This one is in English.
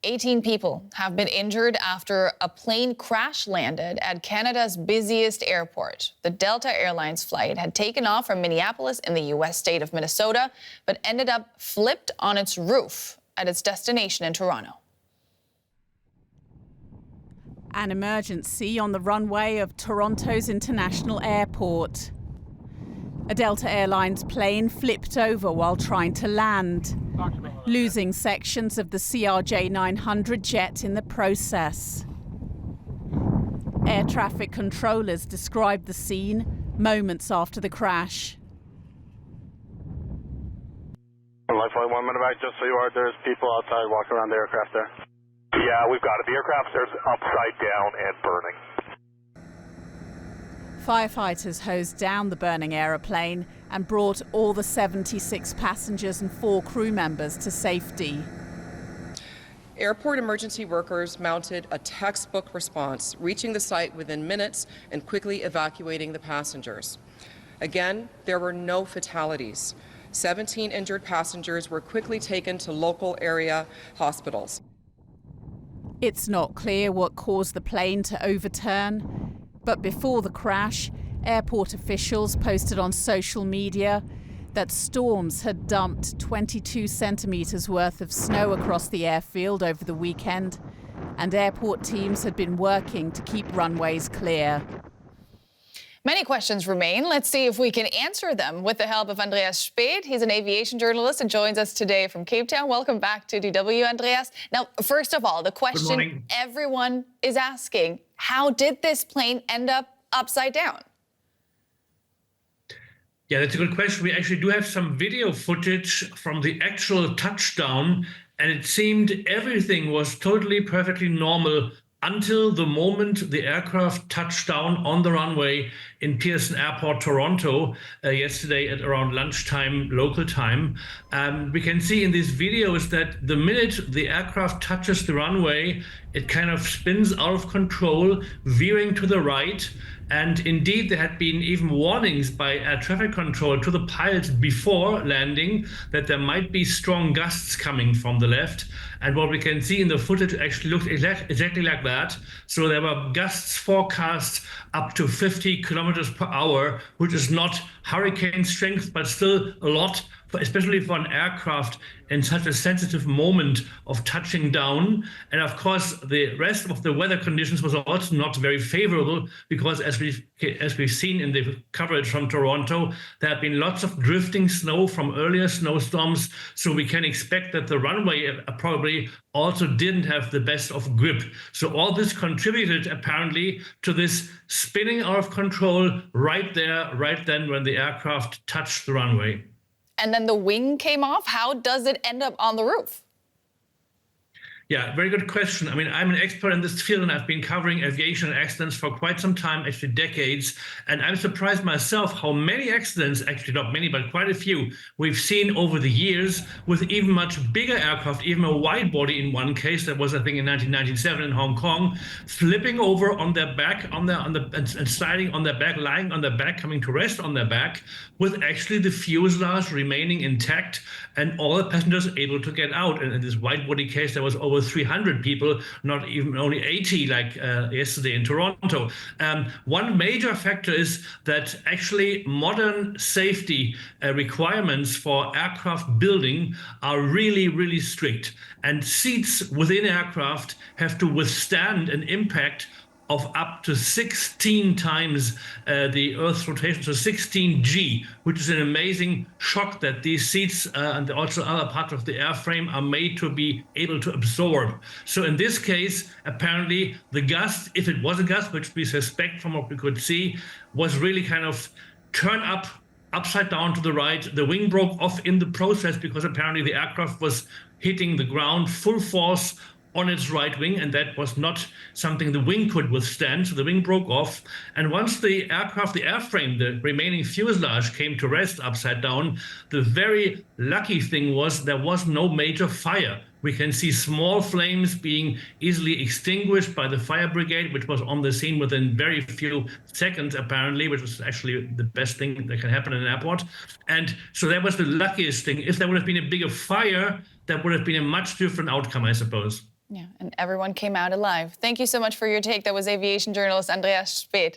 18 people have been injured after a plane crash landed at Canada's busiest airport. The Delta Airlines flight had taken off from Minneapolis in the U.S. state of Minnesota, but ended up flipped on its roof at its destination in Toronto. An emergency on the runway of Toronto's International Airport. A Delta Airlines plane flipped over while trying to land, losing sections of the CRJ-900 jet in the process. Air traffic controllers described the scene moments after the crash. Life Flight 1 Minneapolis, just so you are, there's people outside walking around the aircraft there. Yeah, we've got it. The aircraft there's upside down and burning. Firefighters hosed down the burning aeroplane and brought all the 76 passengers and 4 crew members to safety. Airport emergency workers mounted a textbook response, reaching the site within minutes and quickly evacuating the passengers. Again, there were no fatalities. 17 injured passengers were quickly taken to local area hospitals. It's not clear what caused the plane to overturn. But before the crash, airport officials posted on social media that storms had dumped 22 centimetres worth of snow across the airfield over the weekend, and airport teams had been working to keep runways clear. Many questions remain. Let's see if we can answer them with the help of Andreas Spaeth. He's an aviation journalist and joins us today from Cape Town. Welcome back to DW, Andreas. Now, first of all, the question everyone is asking, how did this plane end up upside down? Yeah, that's a good question. We actually do have some video footage from the actual touchdown, and it seemed everything was totally perfectly normal until the moment the aircraft touched down on the runway in Pearson Airport, Toronto, yesterday at around lunchtime, local time. We can see in these videos that the minute the aircraft touches the runway, it kind of spins out of control, veering to the right. And indeed, there had been even warnings by air traffic control to the pilots before landing that there might be strong gusts coming from the left. And what we can see in the footage actually looks exactly like that. So there were gusts forecast up to 50 kilometers per hour, which is not hurricane strength, but still a lot, especially for an aircraft in such a sensitive moment of touching down. And of course, the rest of the weather conditions was also not very favorable because as we've seen in the coverage from Toronto, there have been lots of drifting snow from earlier snowstorms. So we can expect that the runway probably also didn't have the best of grip. So all this contributed apparently to this spinning out of control right there, right then when the aircraft touched the runway. And then the wing came off. How does it end up on the roof? Yeah, very good question. I mean, I'm an expert in this field and I've been covering aviation accidents for quite some time, actually decades. And I'm surprised myself how many accidents, actually not many, but quite a few, we've seen over the years with even much bigger aircraft, even a wide body in one case, that was I think in 1997 in Hong Kong, flipping over on their back, and sliding on their back, lying on their back, coming to rest on their back, with actually the fuselage remaining intact and all the passengers able to get out. And in this wide body case, there was over 300 people, not even only 80 like yesterday in Toronto. One major factor is that actually modern safety requirements for aircraft building are really, really strict. And seats within aircraft have to withstand an impact of up to 16 times the Earth's rotation, so 16 G, which is an amazing shock that these seats and also other parts of the airframe are made to be able to absorb. So in this case, apparently the gust, if it was a gust, which we suspect from what we could see, was really kind of turned up upside down to the right. The wing broke off in the process because apparently the aircraft was hitting the ground full force on its right wing, and that was not something the wing could withstand, so the wing broke off. And once the aircraft, the airframe, the remaining fuselage came to rest upside down, the very lucky thing was there was no major fire. We can see small flames being easily extinguished by the fire brigade, which was on the scene within very few seconds, apparently, which was actually the best thing that can happen in an airport. And so that was the luckiest thing. If there would have been a bigger fire, that would have been a much different outcome, I suppose. Yeah, and everyone came out alive. Thank you so much for your take. That was aviation journalist Andreas Spaeth.